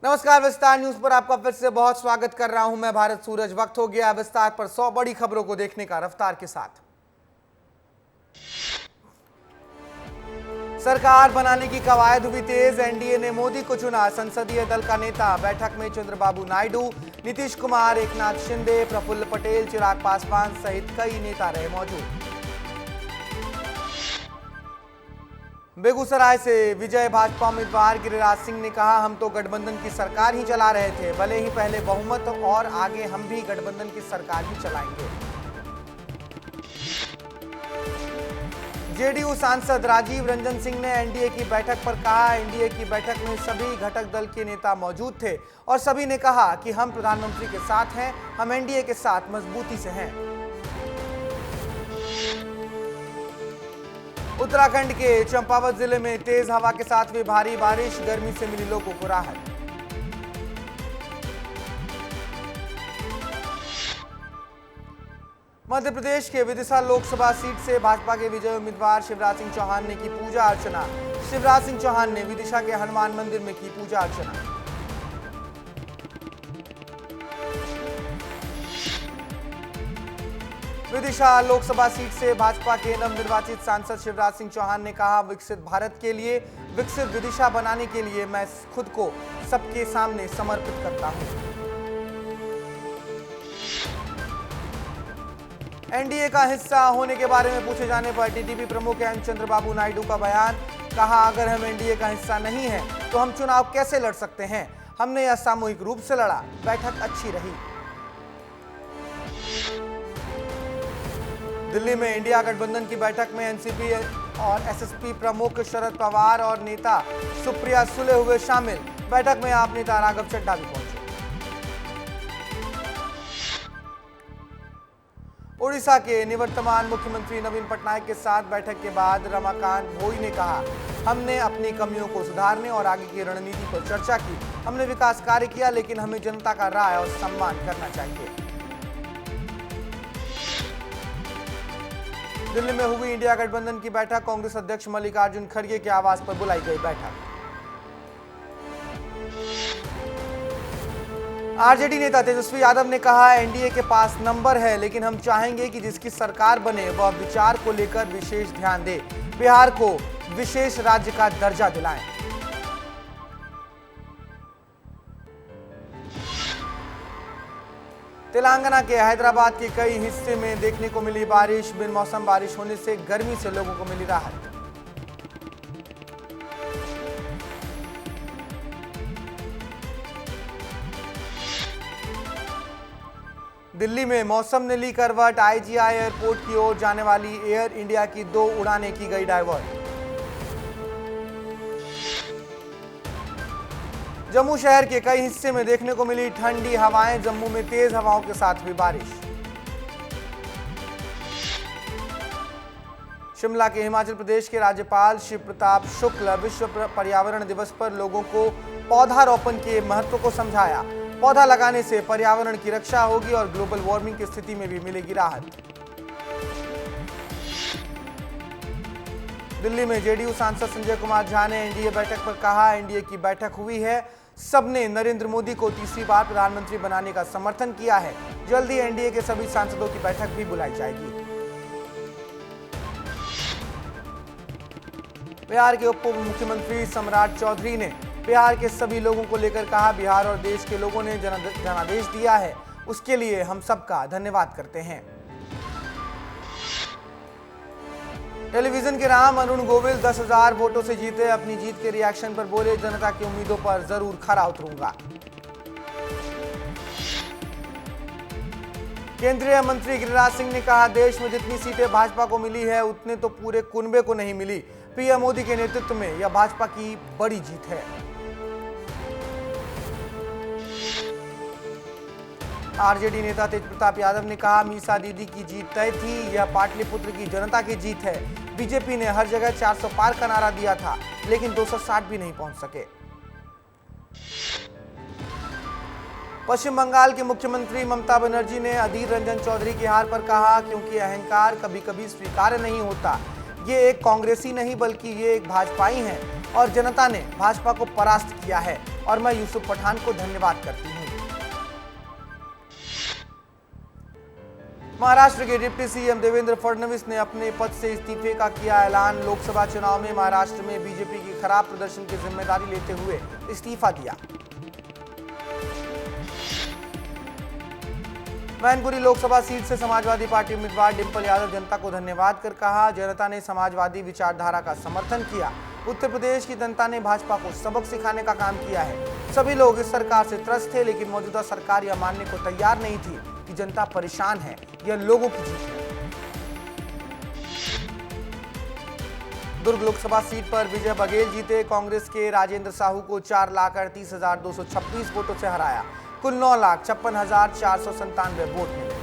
नमस्कार, विस्तार न्यूज पर आपका फिर से बहुत स्वागत कर रहा हूं मैं भारत सूरज। वक्त हो गया विस्तार पर 100 बड़ी खबरों को देखने का रफ्तार के साथ। सरकार बनाने की कवायद हुई तेज, एनडीए ने मोदी को चुना संसदीय दल का नेता। बैठक में चंद्रबाबू नायडू, नीतीश कुमार, एकनाथ शिंदे, प्रफुल्ल पटेल, चिराग पासवान सहित कई नेता रहे मौजूद। बेगूसराय से विजय भाजपा उम्मीदवार गिरिराज सिंह ने कहा, हम तो गठबंधन की सरकार ही चला रहे थे, भले ही पहले बहुमत और आगे हम भी गठबंधन की सरकार ही चलाएंगे। जेडीयू सांसद राजीव रंजन सिंह ने एनडीए की बैठक पर कहा, एनडीए की बैठक में सभी घटक दल के नेता मौजूद थे और सभी ने कहा कि हम प्रधानमंत्री के साथ हैं, हम एनडीए के साथ मजबूती से हैं। उत्तराखंड के चंपावत जिले में तेज हवा के साथ हुई भारी बारिश, गर्मी से मिली लोगों को राहत। मध्य प्रदेश के विदिशा लोकसभा सीट से भाजपा के विजयी उम्मीदवार शिवराज सिंह चौहान ने की पूजा अर्चना। शिवराज सिंह चौहान ने विदिशा के हनुमान मंदिर में की पूजा अर्चना। विदिशा लोकसभा सीट से भाजपा के नवनिर्वाचित सांसद शिवराज सिंह चौहान ने कहा, विकसित भारत के लिए, विकसित विदिशा बनाने के लिए मैं खुद को सबके सामने समर्पित करता हूं। एनडीए का हिस्सा होने के बारे में पूछे जाने पर टीडीपी प्रमुख एन चंद्रबाबू नायडू का बयान, कहा अगर हम एनडीए का हिस्सा नहीं है तो हम चुनाव कैसे लड़ सकते हैं, हमने यह सामूहिक रूप से लड़ा, बैठक अच्छी रही। दिल्ली में इंडिया गठबंधन की बैठक में एनसीपी और एसएसपी प्रमुख शरद पवार और नेता सुप्रिया सुले हुए शामिल। बैठक में आप नेता राघव चड्ढा भी पहुंचे। ओडिशा के निवर्तमान मुख्यमंत्री नवीन पटनायक के साथ बैठक के बाद रमाकांत भोई ने कहा, हमने अपनी कमियों को सुधारने और आगे की रणनीति पर चर्चा की। हमने विकास कार्य किया, लेकिन हमें जनता का राय और सम्मान करना चाहिए। दिल्ली में हुई इंडिया गठबंधन की बैठक, कांग्रेस अध्यक्ष मल्लिकार्जुन खड़गे के आवास पर बुलाई गई बैठक। आरजेडी नेता तेजस्वी यादव ने कहा, एनडीए के पास नंबर है, लेकिन हम चाहेंगे कि जिसकी सरकार बने वह विचार को लेकर विशेष ध्यान दे, बिहार को विशेष राज्य का दर्जा दिलाएं। तेलंगाना के हैदराबाद के कई हिस्से में देखने को मिली बारिश, बिन मौसम बारिश होने से गर्मी से लोगों को मिली राहत। दिल्ली में मौसम ने ली करवट, आईजीआई एयरपोर्ट की ओर जाने वाली एयर इंडिया की 2 उड़ानें की गई डायवर्ट। जम्मू शहर के कई हिस्से में देखने को मिली ठंडी हवाएं, जम्मू में तेज हवाओं के साथ हुई बारिश। शिमला के हिमाचल प्रदेश के राज्यपाल शिव प्रताप शुक्ल विश्व पर्यावरण दिवस पर लोगों को पौधारोपण के महत्व को समझाया। पौधा लगाने से पर्यावरण की रक्षा होगी और ग्लोबल वार्मिंग की स्थिति में भी मिलेगी राहत। दिल्ली में जेडीयू सांसद संजय कुमार झा ने एनडीए बैठक पर कहा, एनडीए की बैठक हुई है, सबने नरेंद्र मोदी को तीसरी बार प्रधानमंत्री बनाने का समर्थन किया है। जल्दी एनडीए के सभी सांसदों की बैठक भी बुलाई जाएगी। बिहार के उप मुख्यमंत्री सम्राट चौधरी ने बिहार के सभी लोगों को लेकर कहा, बिहार और देश के लोगों ने जनादेश दिया है, उसके लिए हम सबका धन्यवाद करते हैं। टेलीविजन के राम अरुण गोविल 10,000 वोटों से जीते, अपनी जीत के रिएक्शन पर बोले, जनता की उम्मीदों पर जरूर खरा उतरूंगा। केंद्रीय मंत्री गिरिराज सिंह ने कहा, देश में जितनी सीटें भाजपा को मिली है उतने तो पूरे कुनबे को नहीं मिली। पीएम मोदी के नेतृत्व में यह भाजपा की बड़ी जीत है। आरजेडी नेता तेज प्रताप यादव ने कहा, मीसा दीदी की जीत तय थी, यह पाटलिपुत्र की जनता की जीत है। बीजेपी ने हर जगह 400 पार का नारा दिया था, लेकिन 260 भी नहीं पहुंच सके। पश्चिम बंगाल के मुख्यमंत्री ममता बनर्जी ने अधीर रंजन चौधरी की हार पर कहा, क्योंकि अहंकार कभी कभी स्वीकार्य नहीं होता। ये एक कांग्रेसी नहीं बल्कि ये एक भाजपाई हैं और जनता ने भाजपा को परास्त किया है और मैं यूसुफ पठान को धन्यवाद करती हूं। महाराष्ट्र के डिप्टी सीएम देवेंद्र फडणवीस ने अपने पद से इस्तीफे का किया ऐलान। लोकसभा चुनाव में महाराष्ट्र में बीजेपी की खराब प्रदर्शन की जिम्मेदारी लेते हुए इस्तीफा दिया। मैनपुरी लोकसभा सीट से समाजवादी पार्टी उम्मीदवार डिंपल यादव जनता को धन्यवाद कर कहा, जनता ने समाजवादी विचारधारा का समर्थन किया। उत्तर प्रदेश की जनता ने भाजपा को सबक सिखाने का काम किया है। सभी लोग इस सरकार से त्रस्त थे, लेकिन मौजूदा सरकार यह मानने को तैयार नहीं थी कि जनता परेशान है। यह लोगों की जीत है। दुर्ग लोकसभा सीट पर विजय बघेल जीते। कांग्रेस के राजेंद्र साहू को 4,38,226 वोटों से हराया। कुल 9,56,497 वोट मिले।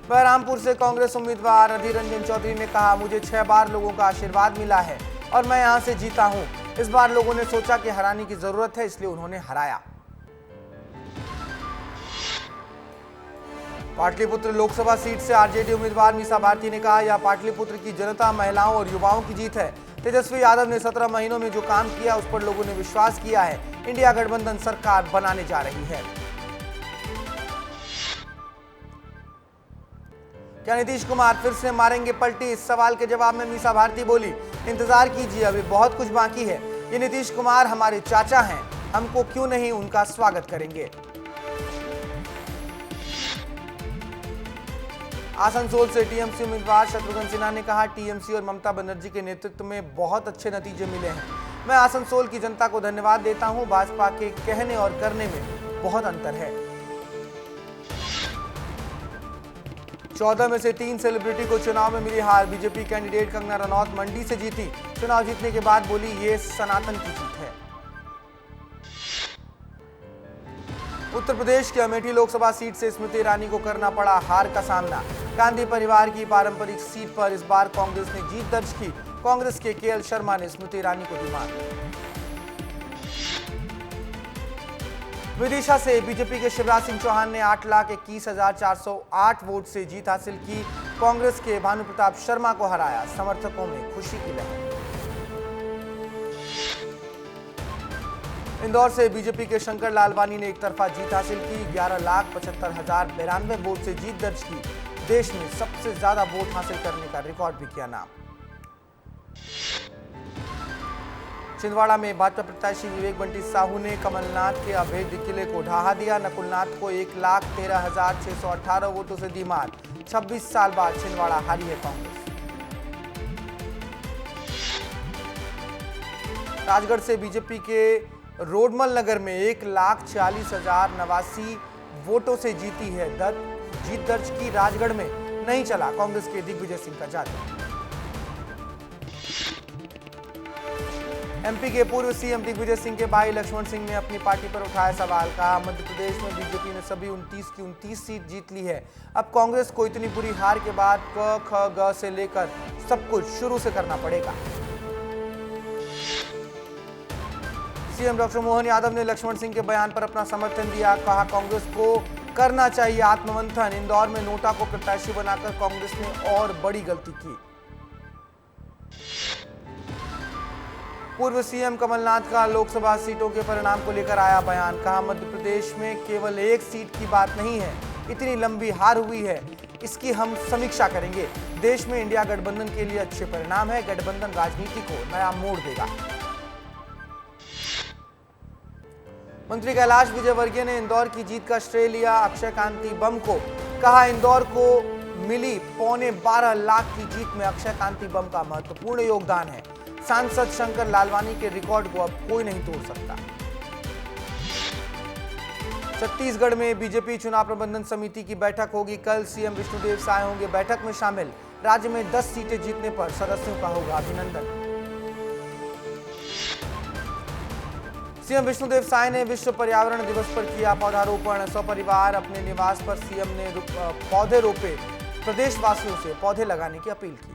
बहरामपुर से कांग्रेस उम्मीदवार अधीर रंजन चौधरी ने कहा, मुझे 6 बार लोगों का आशीर्वाद मिला है और मैं यहां से जीता हूं। इस बार लोगों ने सोचा कि हराने की जरूरत है, इसलिए उन्होंने हराया। पाटलिपुत्र लोकसभा सीट से आरजेडी उम्मीदवार मीसा भारती ने कहा, यह पाटलिपुत्र की जनता, महिलाओं और युवाओं की जीत है। तेजस्वी यादव ने 17 महीनों में जो काम किया उस पर लोगों ने विश्वास किया है। इंडिया गठबंधन सरकार बनाने जा रही है। क्या नीतीश कुमार फिर से मारेंगे पलटी? इस सवाल के जवाब में मीसा भारती बोली, इंतजार कीजिए, अभी बहुत कुछ बाकी है। ये नीतीश कुमार हमारे चाचा हैं, हमको क्यों नहीं उनका स्वागत करेंगे। आसनसोल से टीएमसी उम्मीदवार शत्रुघ्न सिन्हा ने कहा, टीएमसी और ममता बनर्जी के नेतृत्व में बहुत अच्छे नतीजे मिले हैं। मैं आसनसोल की जनता को धन्यवाद देता हूं। भाजपा के कहने और करने में बहुत अंतर है। 14 में से 3 सेलिब्रिटी को चुनाव में मिली हार। बीजेपी कैंडिडेट कंगना रनौत मंडी से जीती। चुनाव जीतने के बाद बोली, ये सनातन की जीत है। उत्तर प्रदेश की अमेठी लोकसभा सीट से स्मृति ईरानी को करना पड़ा हार का सामना। गांधी परिवार की पारंपरिक सीट पर इस बार कांग्रेस ने जीत दर्ज की। कांग्रेस के केएल शर्मा ने स्मृति ईरानी को दी मात। विदिशा से बीजेपी के शिवराज सिंह चौहान ने 8,21,408 वोट से जीत हासिल की। कांग्रेस के भानु प्रताप शर्मा को हराया। समर्थकों में खुशी की लहर। इंदौर से बीजेपी के शंकर लालवानी ने एक तरफा जीत हासिल की। 11,75,092 वोट से जीत दर्ज की। देश में सबसे ज्यादा वोट हासिल करने का रिकॉर्ड भी किया नाम। छिंदवाड़ा में भाजपा प्रत्याशी विवेक बंटी साहू ने कमलनाथ के अभेद्य किले को ढहा दिया। नकुलनाथ को 1,13,618 वोटों से दी मात। 26 साल बाद छिंदवाड़ा हारी है कांग्रेस। राजगढ़ से बीजेपी के रोडमल नगर में 1,40,40,089 वोटों से जीती है जीत दर्ज की। राजगढ़ में नहीं चला कांग्रेस के दिग्विजय सिंह का जादू। एमपी के पूर्व सीएम दिग्विजय सिंह के भाई लक्ष्मण सिंह ने अपनी पार्टी पर उठाया सवाल। कहा, मध्य प्रदेश में बीजेपी ने सभी 29 की 29 सीट जीत ली है। अब कांग्रेस को इतनी बुरी हार के बाद क, ख, ग से लेकर सब कुछ शुरू से करना पड़ेगा। सीएम डॉक्टर मोहन यादव ने लक्ष्मण सिंह के बयान पर अपना समर्थन दिया। कहा, कांग्रेस को करना चाहिए आत्ममंथन। इंदौर में नोटा को प्रत्याशी बनाकर कांग्रेस ने और बड़ी गलती की। पूर्व सीएम कमलनाथ का लोकसभा सीटों के परिणाम को लेकर आया बयान। कहा, मध्य प्रदेश में केवल एक सीट की बात नहीं है, इतनी लंबी हार हुई है, इसकी हम समीक्षा करेंगे। देश में इंडिया गठबंधन के लिए अच्छे परिणाम है। गठबंधन राजनीति को नया मोड़ देगा। मंत्री कैलाश विजयवर्गीय ने इंदौर की जीत का श्रेय लिया अक्षय कांति बम को। कहा, इंदौर को मिली 12.25 लाख की जीत में अक्षय कांति बम का महत्वपूर्ण योगदान है। सांसद शंकर लालवानी के रिकॉर्ड को अब कोई नहीं तोड़ सकता। छत्तीसगढ़ में बीजेपी चुनाव प्रबंधन समिति की बैठक होगी कल। सीएम विष्णुदेव साय होंगे बैठक में शामिल। राज्य में 10 सीटें जीतने पर सदस्यों का होगा अभिनंदन। सीएम विष्णुदेव साय ने विश्व पर्यावरण दिवस पर किया पौधारोपण। सपरिवार अपने निवास पर सीएम ने पौधे रोपे। प्रदेशवासियों से पौधे लगाने की अपील की।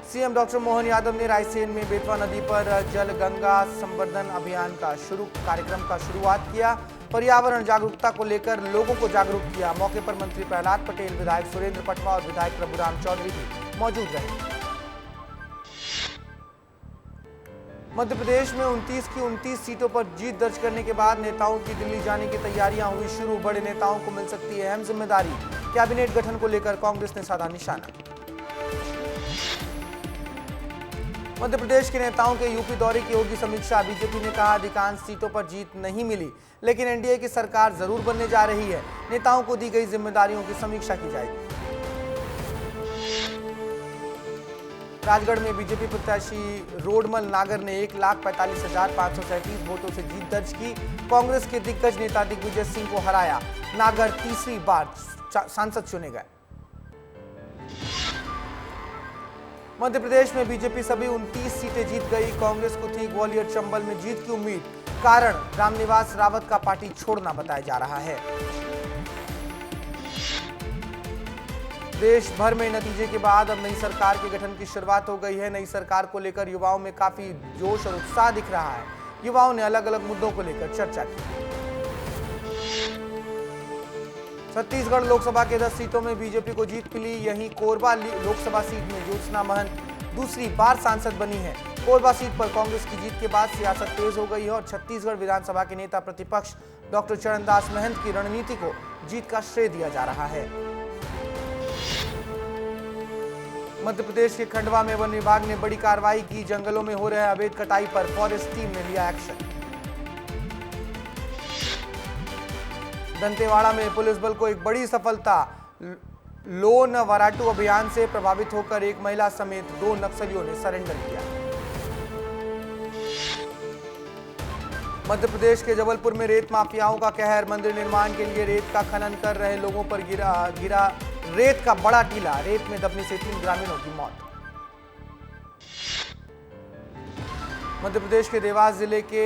सीएम डॉक्टर मोहन यादव ने रायसेन में बेतवा नदी पर जल गंगा संवर्धन अभियान का कार्यक्रम का शुरुआत किया। पर्यावरण जागरूकता को लेकर लोगों को जागरूक किया। मौके पर मंत्री प्रहलाद पटेल, विधायक सुरेंद्र पटवा और विधायक प्रभुराम चौधरी भी मौजूद रहे। मध्य प्रदेश में 29 की 29 सीटों पर जीत दर्ज करने के बाद नेताओं की दिल्ली जाने की तैयारियां हुई शुरू। बड़े नेताओं को मिल सकती है अहम जिम्मेदारी। कैबिनेट गठन को लेकर कांग्रेस ने साधा निशाना। मध्य प्रदेश के नेताओं के यूपी दौरे की होगी समीक्षा। बीजेपी ने कहा अधिकांश सीटों पर जीत नहीं मिली, लेकिन एनडीए की सरकार जरूर बनने जा रही है। नेताओं को दी गई जिम्मेदारियों की समीक्षा की जाएगी। राजगढ़ में बीजेपी प्रत्याशी रोडमल नागर ने 1,45,537 वोटों से जीत दर्ज की। कांग्रेस के दिग्गज नेता दिग्विजय सिंह को हराया। नागर तीसरी बार सांसद चुने गए। मध्य प्रदेश में बीजेपी सभी 29 सीटें जीत गई। कांग्रेस को थी ग्वालियर चंबल में जीत की उम्मीद। कारण रामनिवास रावत का पार्टी छोड़ना बताया जा रहा है। देश भर में नतीजे के बाद अब नई सरकार के गठन की शुरुआत हो गई है। नई सरकार को लेकर युवाओं में काफी जोश और उत्साह दिख रहा है। युवाओं ने अलग अलग मुद्दों को लेकर चर्चा की। छत्तीसगढ़ लोकसभा के 10 सीटों में बीजेपी को जीत मिली। यहीं कोरबा लोकसभा सीट में ज्योत्सना महंत दूसरी बार सांसद बनी है। कोरबा सीट पर कांग्रेस की जीत के बाद सियासत तेज हो गई है और छत्तीसगढ़ विधानसभा के नेता प्रतिपक्ष डॉक्टर चरणदास महंत की रणनीति को जीत का श्रेय दिया जा रहा है। मध्य प्रदेश के खंडवा में वन विभाग ने बड़ी कार्रवाई की। जंगलों में हो रहे अवैध कटाई पर फॉरेस्ट टीम ने लिया एक्शन। दंतेवाड़ा में पुलिस बल को एक बड़ी सफलता। लोन वराटू अभियान से प्रभावित होकर एक महिला समेत 2 नक्सलियों ने सरेंडर किया। मध्य प्रदेश के जबलपुर में रेत माफियाओं का कहर। मंदिर निर्माण के लिए रेत का खनन कर रहे लोगों पर गिरा रेत का बड़ा टीला। रेत में दबने से 3 ग्रामीणों की मौत। मध्य प्रदेश के देवास जिले के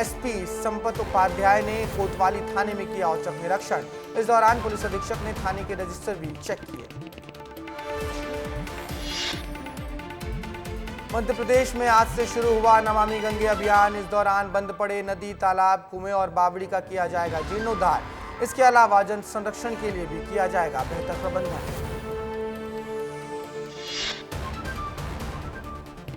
एसपी संपत उपाध्याय ने कोतवाली थाने में किया औचक निरीक्षण। इस दौरान पुलिस अधीक्षक ने थाने के रजिस्टर भी चेक किए। मध्य प्रदेश में आज से शुरू हुआ नमामि गंगे अभियान। इस दौरान बंद पड़े नदी, तालाब, कुएं और बावड़ी का किया जाएगा जीर्णोद्धार। इसके अलावा जन संरक्षण के लिए भी किया जाएगा बेहतर प्रबंधन।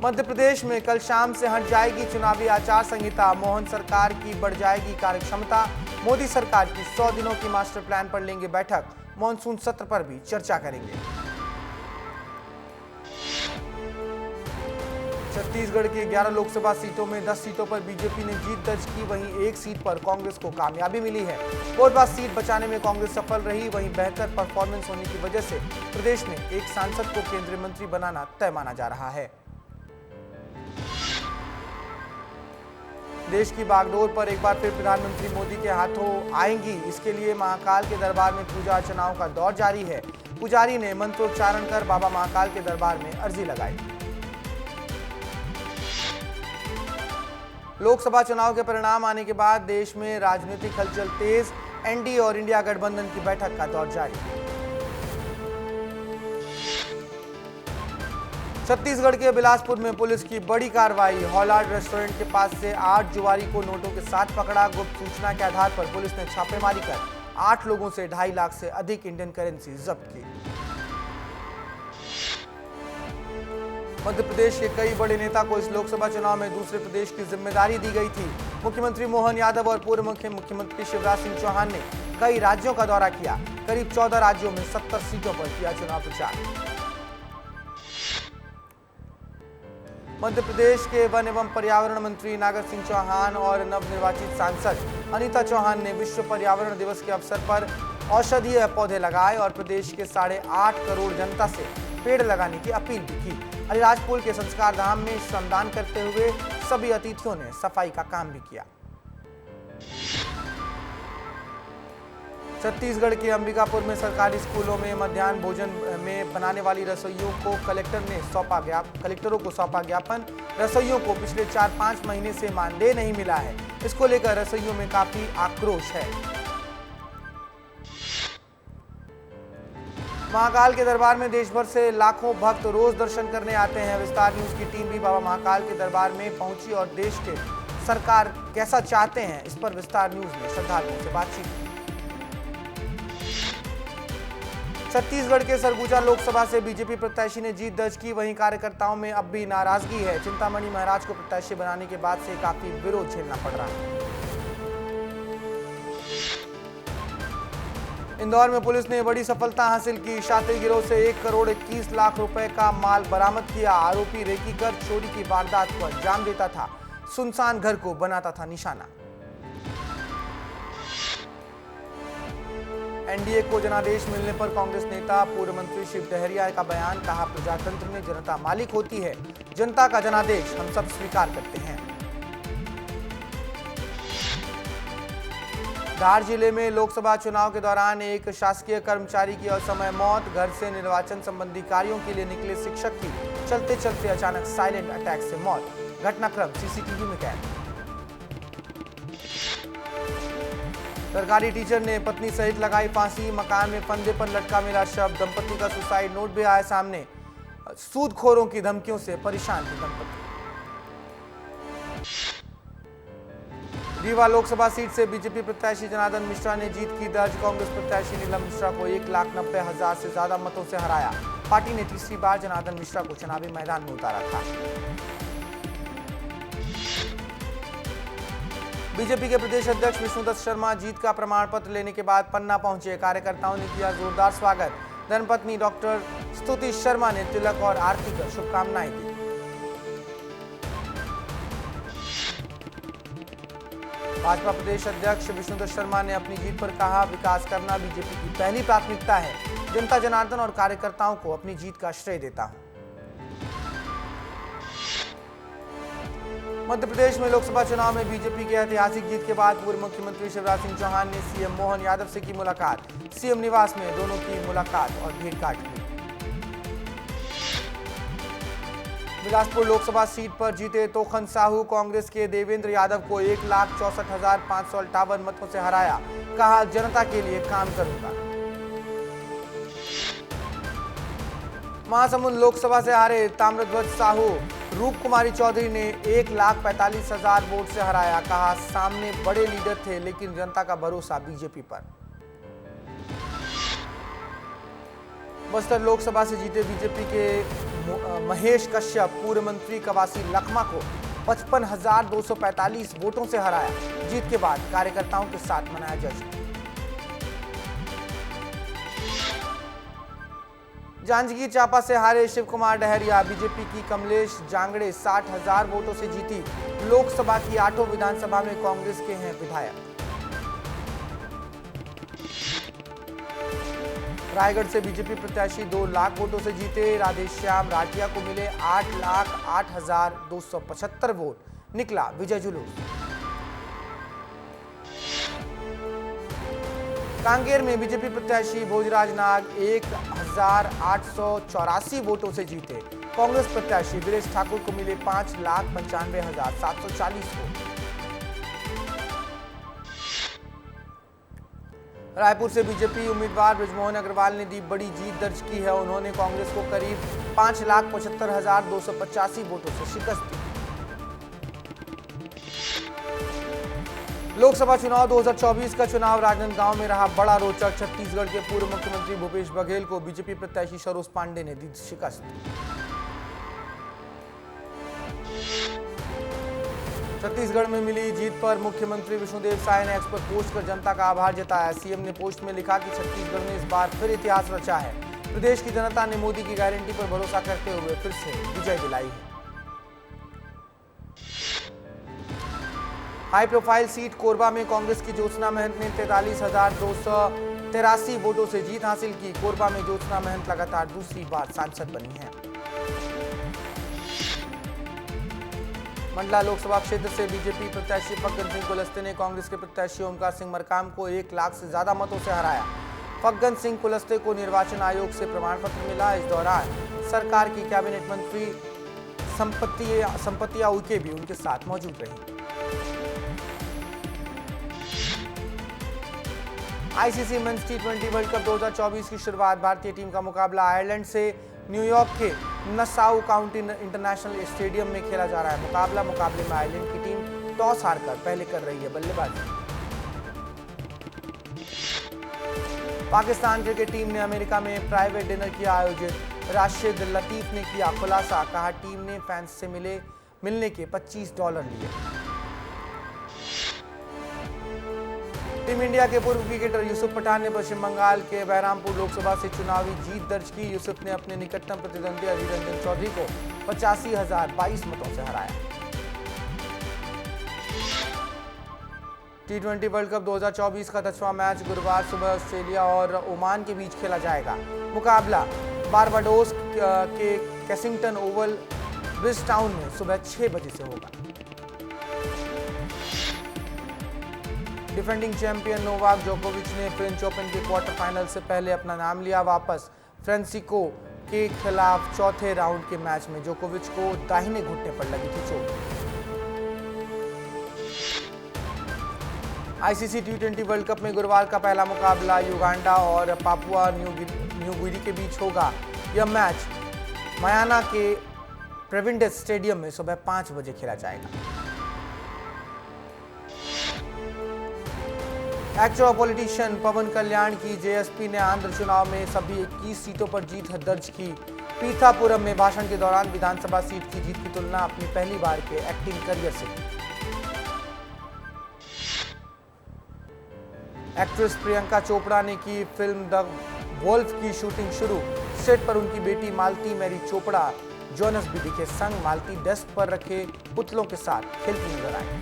मध्य प्रदेश में कल शाम से हट जाएगी चुनावी आचार संहिता। मोहन सरकार की बढ़ जाएगी कार्यक्षमता। मोदी सरकार की 100 दिनों की मास्टर प्लान पर लेंगे बैठक। मॉनसून सत्र पर भी चर्चा करेंगे। छत्तीसगढ़ के 11 लोकसभा सीटों में 10 सीटों पर बीजेपी ने जीत दर्ज की। वहीं एक सीट पर कांग्रेस को कामयाबी मिली है। कोरबा सीट बचाने में कांग्रेस सफल रही। वहीं बेहतर परफॉर्मेंस होने की वजह से प्रदेश में एक सांसद को केंद्रीय मंत्री बनाना तय माना जा रहा है। देश की बागडोर पर एक बार फिर प्रधानमंत्री मोदी के हाथों आएंगी। इसके लिए महाकाल के दरबार में पूजा अर्चनाओं का दौर जारी है। पुजारी ने मंत्रोच्चारण कर बाबा महाकाल के दरबार में अर्जी लगाई। लोकसभा चुनाव के परिणाम आने के बाद देश में राजनीतिक हलचल तेज। एनडीए और इंडिया गठबंधन की बैठक का दौर जारी। छत्तीसगढ़ के बिलासपुर में पुलिस की बड़ी कार्रवाई। हॉलार्ड रेस्टोरेंट के पास से 8 जुआरी को नोटों के साथ पकड़ा। गुप्त सूचना के आधार पर पुलिस ने छापेमारी कर 8 लोगों से 2.5 लाख से अधिक इंडियन करेंसी जब्त की। मध्य प्रदेश के कई बड़े नेता को इस लोकसभा चुनाव में दूसरे प्रदेश की जिम्मेदारी दी गई थी। मुख्यमंत्री मोहन यादव और पूर्व मुख्यमंत्री शिवराज सिंह चौहान ने कई राज्यों का दौरा किया। करीब 14 राज्यों में 70 सीटों पर किया चुनाव प्रचार। मध्य प्रदेश के वन एवं पर्यावरण मंत्री नागर सिंह चौहान और नवनिर्वाचित सांसद अनीता चौहान ने विश्व पर्यावरण दिवस के अवसर पर औषधीय पौधे लगाए और प्रदेश के 8.5 करोड़ जनता से पेड़ लगाने की अपील भी की। अलीराजपुर के संस्कार धाम में श्रमदान करते हुए सभी अतिथियों ने सफाई का काम भी किया। छत्तीसगढ़ के अंबिकापुर में सरकारी स्कूलों में मध्याह्न भोजन में बनाने वाली रसोइयों को कलेक्टरों को सौंपा ज्ञापन। रसोइयों को पिछले 4-5 महीने से मानदेय नहीं मिला है। इसको लेकर रसोइयों में काफी आक्रोश है। महाकाल के दरबार में देश भर से लाखों भक्त रोज दर्शन करने आते हैं। विस्तार न्यूज की टीम भी बाबा महाकाल के दरबार में पहुंची और देश के सरकार कैसा चाहते हैं, इस पर विस्तार न्यूज ने श्रद्धालुओं से बातचीत की। छत्तीसगढ़ के सरगुजा लोकसभा से बीजेपी प्रत्याशी ने जीत दर्ज की, वहीं कार्यकर्ताओं में अब भी नाराजगी है। चिंतामणि महाराज को प्रत्याशी बनाने के बाद से काफी विरोध झेलना पड़ रहा है। इंदौर में पुलिस ने बड़ी सफलता हासिल की, शातिर गिरोह से 1 करोड़ 21 लाख रुपए का माल बरामद किया। आरोपी रेकी कर चोरी की वारदात को अंजाम देता था, सुनसान घर को बनाता था निशाना। एनडीए को जनादेश मिलने पर कांग्रेस नेता पूर्व मंत्री शिव डहरिया का बयान, कहा प्रजातंत्र में जनता मालिक होती है, जनता का जनादेश हम सब स्वीकार करते हैं। धार जिले में लोकसभा चुनाव के दौरान एक शासकीय कर्मचारी की असमय मौत, घर से निर्वाचन संबंधी कार्यों के लिए निकले शिक्षक की चलते चलते अचानक साइलेंट अटैक से मौत, घटनाक्रम सीसीटीवी में कैद। सरकारी टीचर ने पत्नी सहित लगाई फांसी, मकान में फंदे पर लटका मिला शव, दंपति का सुसाइड नोट भी आया सामने, सूदखोरों की धमकियों से परेशान थी दंपति। रीवा लोकसभा सीट से बीजेपी प्रत्याशी जनार्दन मिश्रा ने जीत की दर्ज, कांग्रेस प्रत्याशी नीलम मिश्रा को 1,90,000 से ज्यादा मतों से हराया। पार्टी ने तीसरी बार जनार्दन मिश्रा को चुनावी मैदान में उतारा था। बीजेपी के प्रदेश अध्यक्ष विष्णुदत्त शर्मा जीत का प्रमाण पत्र लेने के बाद पन्ना पहुंचे, कार्यकर्ताओं ने किया जोरदार स्वागत। धर्मपत्नी डॉक्टर स्तुति शर्मा ने तिलक और आरती कर शुभकामनाएं दी। भाजपा प्रदेश अध्यक्ष विष्णुदत्त शर्मा ने अपनी जीत पर कहा, विकास करना बीजेपी की पहली प्राथमिकता है, जनता जनार्दन और कार्यकर्ताओं को अपनी जीत का श्रेय देता हूं। मध्य प्रदेश में लोकसभा चुनाव में बीजेपी की ऐतिहासिक जीत के बाद पूर्व मुख्यमंत्री शिवराज सिंह चौहान ने सीएम मोहन यादव से की मुलाकात, सीएम निवास में दोनों की मुलाकात और भेंटघाट हुई। बिलासपुर लोकसभा सीट पर जीते तोखन साहू, कांग्रेस के देवेंद्र यादव को 1,64,558 मतों से हराया, कहा जनता के लिए काम करूंगा। महासमुंद लोकसभा से हारे ताम्रध्वज साहू, रूप कुमारी चौधरी ने 1,45,000 वोट से हराया, कहा सामने बड़े लीडर थे लेकिन जनता का भरोसा बीजेपी पर। बस्तर लोकसभा से जीते बीजेपी के महेश कश्यप, पूर्व मंत्री कवासी लखमा को 55,245 वोटों से हराया। जीत के बाद कार्यकर्ताओं के साथ मनाया जश्न। जांजगीर चांपा से हारे शिव कुमार डहरिया, बीजेपी की कमलेश जांगड़े 60,000 वोटों से जीती। लोकसभा की 8 विधानसभा में कांग्रेस के हैं विधायक। रायगढ़ से बीजेपी प्रत्याशी 2 लाख वोटों से जीते। राधेश्याम राठिया को मिले 8,08,275 वोट, निकला विजय जुलूस। कांकेर में बीजेपी प्रत्याशी भोजराज नाग 1,884 वोटों से जीते। कांग्रेस प्रत्याशी वीरेश ठाकुर को मिले 5,95,740 वोट। रायपुर से बीजेपी उम्मीदवार बृजमोहन अग्रवाल ने दी बड़ी जीत दर्ज की है। उन्होंने कांग्रेस को करीब 5,75,285 वोटों से शिकस्त दी। लोकसभा चुनाव 2024 का चुनाव राजनांदगांव में रहा बड़ा रोचक। छत्तीसगढ़ के पूर्व मुख्यमंत्री भूपेश बघेल को बीजेपी प्रत्याशी सरोज पांडे ने दी शिकस्त। छत्तीसगढ़ में मिली जीत पर मुख्यमंत्री विष्णुदेव साय ने एक्स पर पोस्ट कर जनता का आभार जताया। सीएम ने पोस्ट में लिखा कि छत्तीसगढ़ ने इस बार फिर इतिहास रचा है। प्रदेश की जनता ने मोदी की गारंटी पर भरोसा करते हुए फिर से विजय दिलाई है। हाई प्रोफाइल सीट कोरबा में कांग्रेस की ज्योत्सना महंत ने 43,283 वोटों से जीत हासिल की। कोरबा में ज्योत्सना महंत लगातार दूसरी बार सांसद बनी है। मंडला लोकसभा क्षेत्र से बीजेपी प्रत्याशी फग्गन सिंह कुलस्ते ने कांग्रेस के प्रत्याशी ओमकार सिंह मरकाम को 1 लाख से ज्यादा मतों से हराया। फग्गन सिंह कुलस्ते को निर्वाचन आयोग से प्रमाण पत्र मिला। इस दौरान सरकार की कैबिनेट मंत्री संपत्तिया उइके भी उनके साथ मौजूद रही। ICC men's T20 world cup 2024 की शुरुआत। भारतीय टीम का मुकाबला आयरलैंड से न्यूयॉर्क के नसाउ काउंटी इंटरनेशनल स्टेडियम में खेला जा रहा है। मुकाबले में आयरलैंड की टीम टॉस हारकर पहले कर रही है बल्लेबाजी। पाकिस्तान क्रिकेट टीम ने अमेरिका में प्राइवेट डिनर किया आयोजित। राशिद लतीफ ने किया खुलासा, कहा टीम ने फैंस से मिलने के $25 लिए। टीम इंडिया के पूर्व क्रिकेटर यूसुफ पठान ने पश्चिम बंगाल के बहरामपुर लोकसभा से चुनावी जीत दर्ज की। यूसुफ ने अपने निकटतम प्रतिद्वंदी अधीर रंजन चौधरी को 85,022 मतों से हराया। T20 वर्ल्ड कप 2024 का 10वां मैच गुरुवार सुबह ऑस्ट्रेलिया और ओमान के बीच खेला जाएगा। मुकाबला बारबाडोस के कैसिंगटन ओवल ब्रिजटाउन में सुबह 6 बजे से होगा। डिफेंडिंग चैंपियन नोवाक जोकोविच ने फ्रेंच ओपन के क्वार्टर फाइनल से पहले अपना नाम लिया वापस। फ्रांसिस्को के खिलाफ चौथे राउंड के मैच में जोकोविच को दाहिने घुटने पर लगी थी चोट। आईसीसी T20 वर्ल्ड कप में गुरुवार का पहला मुकाबला युगांडा और पापुआ न्यू गिनी के बीच होगा। यह मैच मयाना के प्रेविंडेस स्टेडियम में सुबह 5 बजे खेला जाएगा। एक्टर और पॉलिटिशियन पवन कल्याण की जेएसपी ने आंध्र चुनाव में सभी 21 सीटों पर जीत दर्ज की। पीथापुरम में भाषण के दौरान विधानसभा सीट की जीत की तुलना अपनी पहली बार के एक्टिंग करियर से की। एक्ट्रेस प्रियंका चोपड़ा ने की फिल्म द वोल्फ की शूटिंग शुरू। सेट पर उनकी बेटी मालती मैरी चोपड़ा जोनस बीबी के संग मालती डेस्क पर रखे पुतलों के साथ खेलती नजर आई।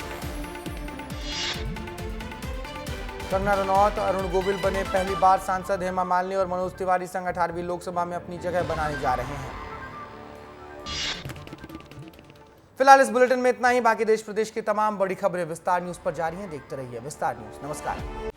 कंगना रनौत, अरुण गोविल बने पहली बार सांसद। हेमा मालिनी और मनोज तिवारी संग 18वीं लोकसभा में अपनी जगह बनाने जा रहे हैं। फिलहाल इस बुलेटिन में इतना ही। बाकी देश प्रदेश की तमाम बड़ी खबरें विस्तार न्यूज पर जारी हैं। देखते रहिए विस्तार न्यूज। नमस्कार।